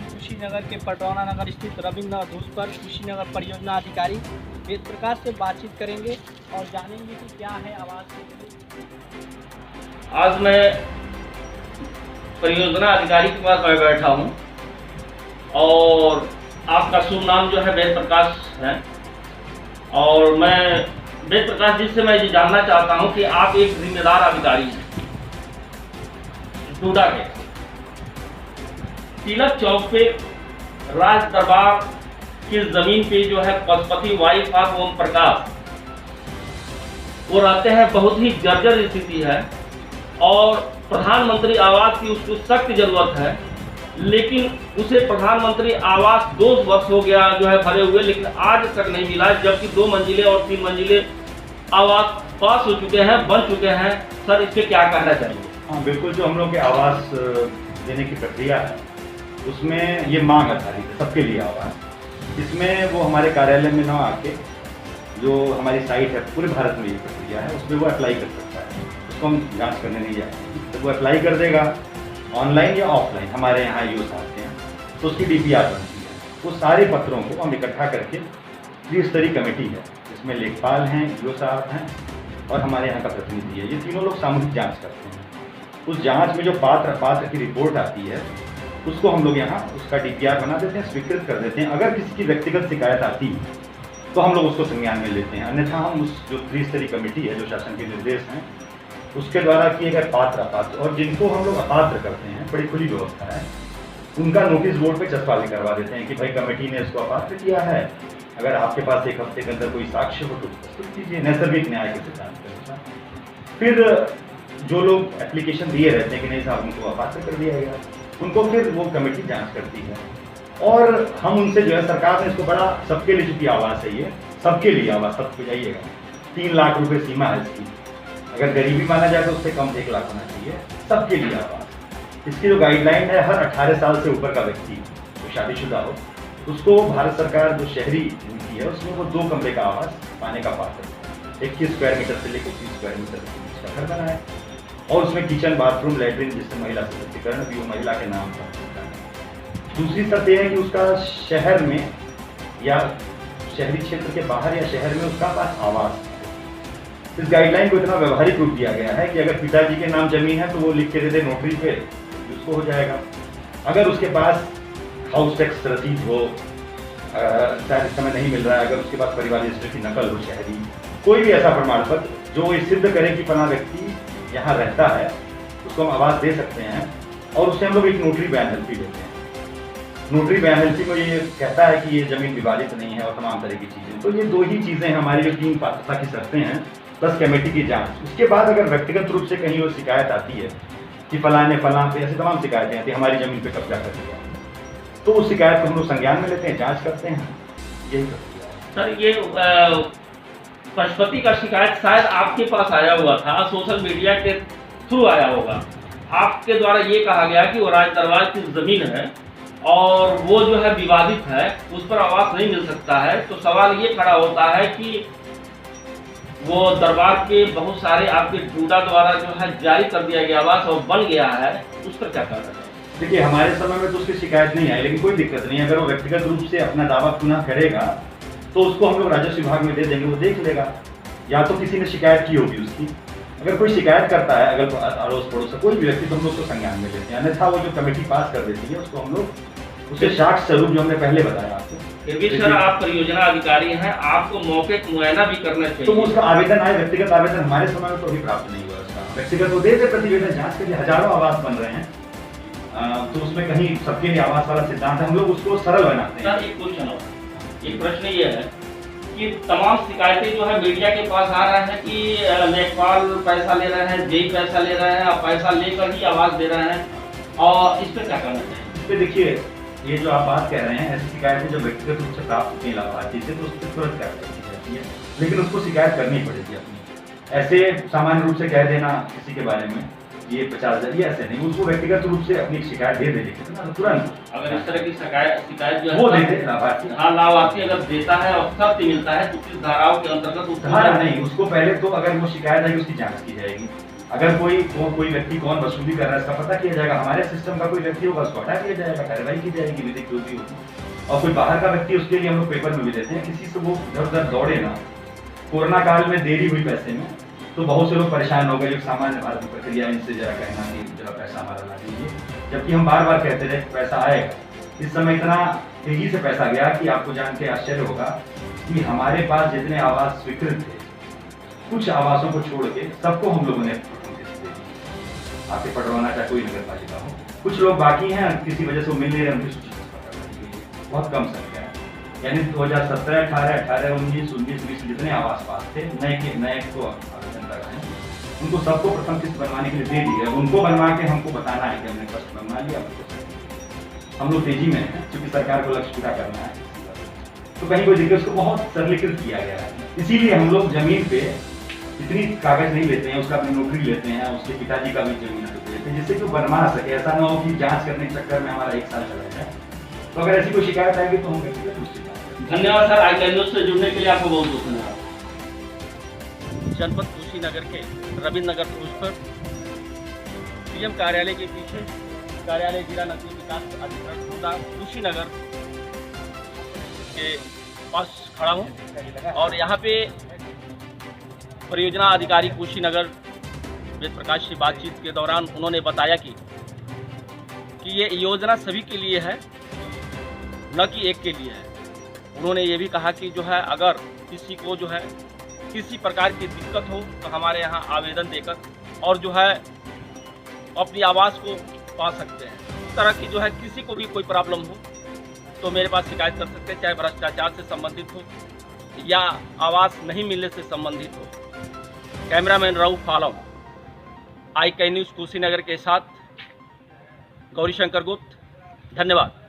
हम कुशीनगर के पटौना नगर स्थित रविन्द्र घूस पर कुशीनगर परियोजना अधिकारी वेद प्रकाश से बातचीत करेंगे और जानेंगे कि क्या है आवास के लिए। आज मैं परियोजना अधिकारी के पास मैं बैठा हूँ और आपका शुभ नाम जो है वेद प्रकाश है और मैं वेद प्रकाश जी से मैं ये जानना चाहता हूँ कि आप एक जिम्मेदार अधिकारी हैं टूडा के तिलक चौक पे राज दरबार की जमीन पे जो है पशुपति वाइफ ऑफ ओम प्रकाश वो रहते हैं। बहुत ही जर्जर स्थिति है और प्रधानमंत्री आवास की उसको सख्त जरूरत है, लेकिन उसे प्रधानमंत्री आवास 2 वर्ष हो गया जो है भरे हुए, लेकिन आज तक नहीं मिला, जबकि 2 मंजिले और 3 मंजिले आवास पास हो चुके हैं, बन चुके हैं। सर, इस पे क्या कहना चाहिए? हाँ, बिल्कुल। जो हम लोग के आवास देने की प्रक्रिया है उसमें ये मांग आधारित है, सबके लिए आवास। इसमें वो हमारे कार्यालय में ना आके जो हमारी साइट है, पूरे भारत में ये प्रक्रिया है, उसमें वो अप्लाई कर सकता है। उसको हम जांच करने नहीं जाते, तो वो अप्लाई कर देगा ऑनलाइन या ऑफलाइन। हमारे यहाँ यूज आते हैं तो उसकी DPR बनती है। वो सारे पत्रों को हम इकट्ठा करके त्रिस्तरीय कमेटी है, इसमें लेखपाल हैं, ईओ साहब हैं और हमारे यहाँ का प्रतिनिधि है। ये तीनों लोग सामूहिक जाँच करते हैं। उस जांच में जो पात्र की रिपोर्ट आती है उसको हम लोग यहाँ उसका DPR बना देते हैं, स्वीकृत कर देते हैं। अगर किसी की व्यक्तिगत शिकायत आती है तो हम लोग उसको संज्ञान में लेते हैं, अन्यथा हम उस जो त्रिस्तरीय कमेटी है, जो शासन के निर्देश हैं, उसके द्वारा किए गए पात्र अपात्र और जिनको हम लोग अपात्र करते हैं, बड़ी खुली व्यवस्था है, उनका नोटिस बोर्ड पे चस्पा करवा देते हैं कि भाई कमेटी ने इसको अपात्र किया है, अगर आपके पास 1 हफ्ते के अंदर कोई साक्ष्य हो तो प्रस्तुत कीजिए, नैसर्गिक न्याय के सिद्धांत के अनुसार। फिर जो लोग एप्लीकेशन दिए रहते हैं कि नहीं साहब उनको अपात्र कर दिया गया, उनको फिर वो कमेटी जांच करती है और हम उनसे जो है, सरकार ने इसको बड़ा सबके लिए, चूंकि आवास है ये सबके लिए आवास, सबको जाइएगा, 3 लाख रुपए सीमा है इसकी। अगर गरीबी माना जाए तो उससे कम 1 लाख होना चाहिए, सबके लिए आवास। इसकी जो गाइडलाइन है, हर 18 साल से ऊपर का व्यक्ति जो शादीशुदा हो उसको भारत सरकार जो शहरी नीति है उसमें वो 2 कमरे का आवास पाने का पात्र है। 21 स्क्वायर मीटर से लेकर 30 स्क्वायर मीटर का घर बना है और उसमें किचन, बाथरूम, लैट्रिन, जिससे महिला सशक्तिकरण भी वो महिला के नाम पर होता है। दूसरी शर्त यह है कि उसका शहर में या शहरी क्षेत्र के बाहर या शहर में उसका पास आवास है। इस गाइडलाइन को इतना व्यवहारिक रूप दिया गया है कि अगर पिताजी के नाम जमीन है तो वो लिख के दे दे नोटरी पे, उसको हो जाएगा। अगर उसके पास हाउस टैक्स रसीद हो, शायद इस समय नहीं मिल रहा है, अगर उसके पास परिवार रजिस्टर की नकल हो, शहरी कोई भी ऐसा प्रमाण पत्र जो ये सिद्ध करे कि फला व्यक्ति यहाँ रहता है, उसको हम आवास दे सकते हैं। और उससे हम लोग एक नोटरी बयान हेल्पी देते हैं। नोटरी बयान हेल्पी को ये कहता है कि ये जमीन विवादित नहीं है और तमाम तरह की चीज़ें। तो ये 2 ही चीज़ें हमारी जो 3 पात्रता की शर्तें हैं, प्लस कमेटी की जांच। उसके बाद अगर व्यक्तिगत रूप से कहीं वो शिकायत आती है कि फलां पे, ऐसी तमाम शिकायतें आती हैं हमारी जमीन पे कब्जा कर दिया, तो उस शिकायत को हम लोग संज्ञान में लेते हैं, जाँच करते हैं। यही प्रक्रिया है। सर, ये पशुपति का शिकायत शायद आपके पास आया हुआ था, सोशल मीडिया के थ्रू आया होगा। आपके द्वारा ये कहा गया कि वो राज दरबार की जमीन है और वो जो है विवादित है, उस पर आवास नहीं मिल सकता है। तो सवाल ये खड़ा होता है कि वो दरबार के बहुत सारे आपके टूडा द्वारा जो है जारी कर दिया गया आवास और बन गया है, उस पर क्या कहना है? देखिए, हमारे समय में तो उसकी शिकायत नहीं आई, लेकिन कोई दिक्कत नहीं। अगर वो व्यक्तिगत रूप से अपना दावा पुनः करेगा तो उसको हम लोग राजस्व विभाग में दे देंगे, वो देख लेगा। या तो किसी ने शिकायत की होगी उसकी, अगर कोई शिकायत करता है, अगर अड़ोस पड़ोस कोई भी व्यक्ति, तो हम लोग उसको संज्ञान में लेते हैं। अन्यथा वो जो कमेटी पास कर देती है उसको हम लोग उसे साक्ष्य स्वरूप, जो हमने पहले बताया आपको। फिर भी सर, आप परियोजना अधिकारी हैं, आपको मौके मुआयना भी करना चाहिए। तो उसका आवेदन आए, व्यक्तिगत आवेदन हमारे समय में तो अभी प्राप्त नहीं हुआ उसका। व्यक्तिगत वो देते प्रतिवेदन, जांच के लिए हजारों आवास बन रहे हैं, तो उसमें कहीं सबके लिए आवास वाला सिद्धांत है, हम लोग उसको सरल बनाते हैं। सर, एक प्रश्न ये है कि तमाम शिकायतें जो है मीडिया के पास आ रहा है कि लेखपाल पैसा ले रहे हैं, जेई पैसा ले रहे हैं, और पैसा लेकर ही आवाज दे रहे हैं, और इस पर क्या करना चाहिए? इस पर देखिए, ये जो आप बात कह रहे हैं, ऐसी शिकायतें जो व्यक्तिगत रूप से प्राप्त होती है लाभार्थी से, तो उस पर तुरंत कार्रवाई की जाती है, लेकिन उसको शिकायत करनी पड़ेगी अपनी। ऐसे सामान्य रूप से कह देना किसी के बारे में ये 50,000, ये ऐसे नहीं, उसको व्यक्तिगत रूप से अपनी शिकायत दे दे कितना तो तुरंत। अगर इस तरह की शिकायत जो है वो देते लाभार्थी, हाँ, लाभार्थी अगर देता है और सख्त मिलता है तो किस धाराओं के अंतर्गत? धारा नहीं, उसको पहले तो अगर वो शिकायत है उसकी जांच की जाएगी, अगर कोई व्यक्ति कौन वसूली कर रहा है इसका पता किया जाएगा, हमारे सिस्टम का कोई व्यक्ति होगा उसको हटा दिया जाएगा, कार्रवाई की जाएगी विधिक जो भी होगी। और कोई बाहर का व्यक्ति उसके लिए हम लोग पेपर में भी देते हैं, किसी से वो इधर उधर दौड़े ना। कोरोना काल में देरी हुई पैसे में तो बहुत से लोग परेशान हो गए, सामान्य भारत की प्रक्रिया इनसे जरा कहना कि जरा पैसा हमारा ला दीजिए, जबकि हम बार बार कहते रहे पैसा आएगा। इस समय इतना तेजी से पैसा गया कि आपको जान के आश्चर्य होगा कि हमारे पास जितने आवास स्वीकृत थे, कुछ आवासों को छोड़ के सबको हम लोगों ने आपके पटवाना चाहे कोई नगर पालिका हो, कुछ लोग बाकी हैं किसी वजह से वो मिल नहीं रहे, उनकी सूची बहुत कम संख्या है। यानी 2017, 18, 19, 20 जितने आवास पास थे नए को आवेदन कराए, उनको सबको प्रथम किस्त बनवाने के लिए दे दी है। उनको बनवा के हमको बताना है कि हमने फर्स्ट बनवा लिया। हम लोग तेजी में हैं क्योंकि सरकार को लक्ष्य पूरा करना है, तो कहीं कोई दिक्कत, उसको बहुत सरलीकृत किया गया है। इसीलिए हम लोग जमीन पे इतनी कागज नहीं लेते हैं, उसका अपनी नौकरी लेते हैं, उसके पिताजी का भी जमीन लेते हैं, जिससे कि वो बनवा सके। ऐसा ना हो कि जांच करने के चक्कर में हमारा 1 साल चला जाए। तो अगर ऐसी कोई शिकायत आएगी तो हम व्यक्तिगत रूप से। धन्यवाद सर, आई कैन न्यूज़ से जुड़ने के लिए आपको बहुत बहुत धन्यवाद। जनपद कुशीनगर के रविंद्र नगर क्रूज पर पीएम कार्यालय के पीछे कार्यालय जिला नगरीय विकास अधिकारी कुशीनगर के पास खड़ा हूँ और यहाँ पे परियोजना अधिकारी कुशीनगर वेद प्रकाश से बातचीत के दौरान उन्होंने बताया कि ये योजना सभी के लिए है, न कि एक के लिए है। उन्होंने ये भी कहा कि जो है अगर किसी को जो है किसी प्रकार की दिक्कत हो तो हमारे यहाँ आवेदन देकर और जो है अपनी आवास को पा सकते हैं। इस तरह की जो है किसी को भी कोई प्रॉब्लम हो तो मेरे पास शिकायत कर सकते हैं, चाहे भ्रष्टाचार से संबंधित हो या आवास नहीं मिलने से संबंधित हो। Cameraman Rauf Alam, I can news Kushinagar के साथ गौरी शंकर गुप्त, धन्यवाद।